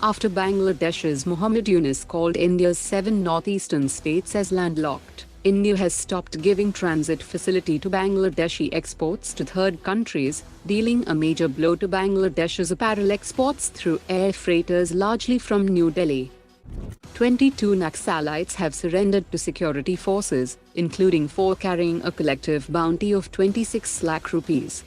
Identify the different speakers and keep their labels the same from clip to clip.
Speaker 1: After Bangladesh's Mohammed Yunus called India's 7 northeastern states as landlocked, India has stopped giving transit facility to Bangladeshi exports to third countries, dealing a major blow to Bangladesh's apparel exports through air freighters largely from New Delhi. 22 Naxalites have surrendered to security forces, including 4 carrying a collective bounty of 26 lakh rupees.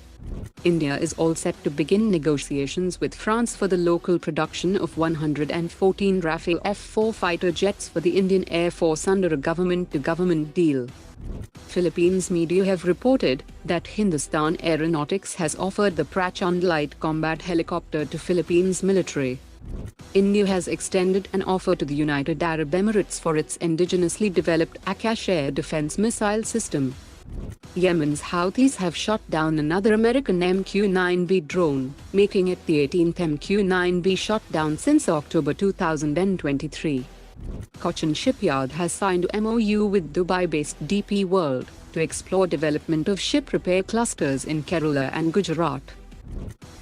Speaker 1: India is all set to begin negotiations with France for the local production of 114 Rafale F-4 fighter jets for the Indian Air Force under a government-to-government deal. Philippines media have reported that Hindustan Aeronautics has offered the Prachand light combat helicopter to Philippines military. India has extended an offer to the United Arab Emirates for its indigenously developed Akash air defense missile system. Yemen's Houthis have shot down another American MQ-9B drone, making it the 18th MQ-9B shot down since October 2023. Cochin Shipyard has signed a MOU with Dubai-based DP World to explore development of ship repair clusters in Kerala and Gujarat.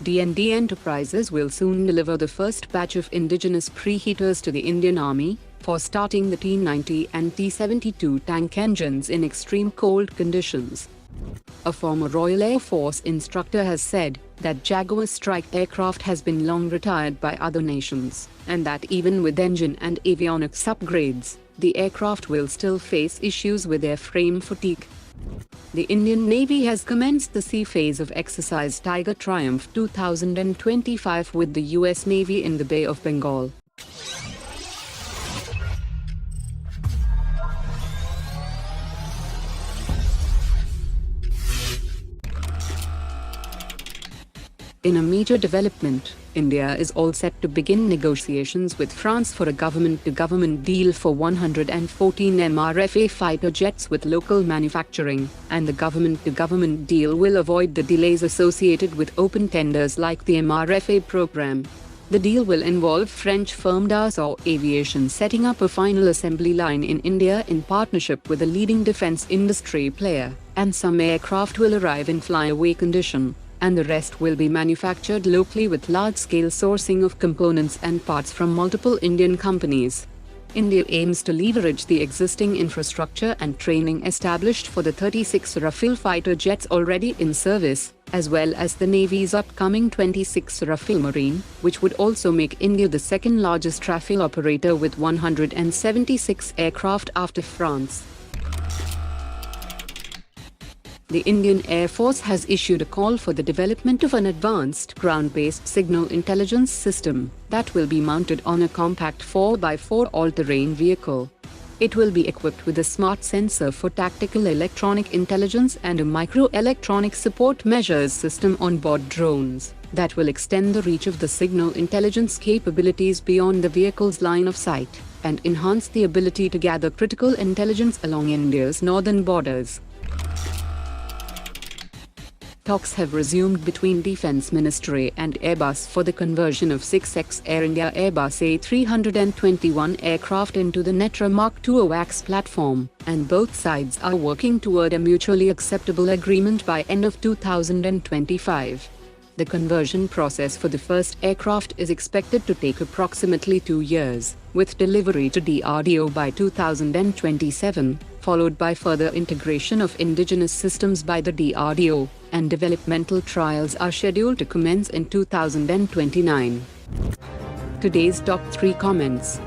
Speaker 1: DND Enterprises will soon deliver the first batch of indigenous preheaters to the Indian Army for starting the T-90 and T-72 tank engines in extreme cold conditions. A former Royal Air Force instructor has said that Jaguar strike aircraft has been long retired by other nations, and that even with engine and avionics upgrades, the aircraft will still face issues with airframe fatigue. The Indian Navy has commenced the sea phase of Exercise Tiger Triumph 2025 with the US Navy in the Bay of Bengal. In a major development, India is all set to begin negotiations with France for a government-to-government deal for 114 MRFA fighter jets with local manufacturing, and the government-to-government deal will avoid the delays associated with open tenders like the MRFA program. The deal will involve French firm Dassault Aviation setting up a final assembly line in India in partnership with a leading defense industry player, and some aircraft will arrive in flyaway condition, and the rest will be manufactured locally with large-scale sourcing of components and parts from multiple Indian companies. India aims to leverage the existing infrastructure and training established for the 36 Rafale fighter jets already in service, as well as the Navy's upcoming 26 Rafale Marine, which would also make India the second-largest Rafale operator with 176 aircraft after France. The Indian Air Force has issued a call for the development of an advanced ground-based signal intelligence system that will be mounted on a compact 4x4 all-terrain vehicle. It will be equipped with a smart sensor for tactical electronic intelligence and a microelectronic support measures system on board drones that will extend the reach of the signal intelligence capabilities beyond the vehicle's line of sight and enhance the ability to gather critical intelligence along India's northern borders. Talks have resumed between Defence Ministry and Airbus for the conversion of 6X Air India Airbus A321 aircraft into the Netra MK2 AWACS platform, and both sides are working toward a mutually acceptable agreement by end of 2025. The conversion process for the first aircraft is expected to take approximately 2 years, with delivery to DRDO by 2027, followed by further integration of indigenous systems by the DRDO, and developmental trials are scheduled to commence in 2029. Today's top 3 comments.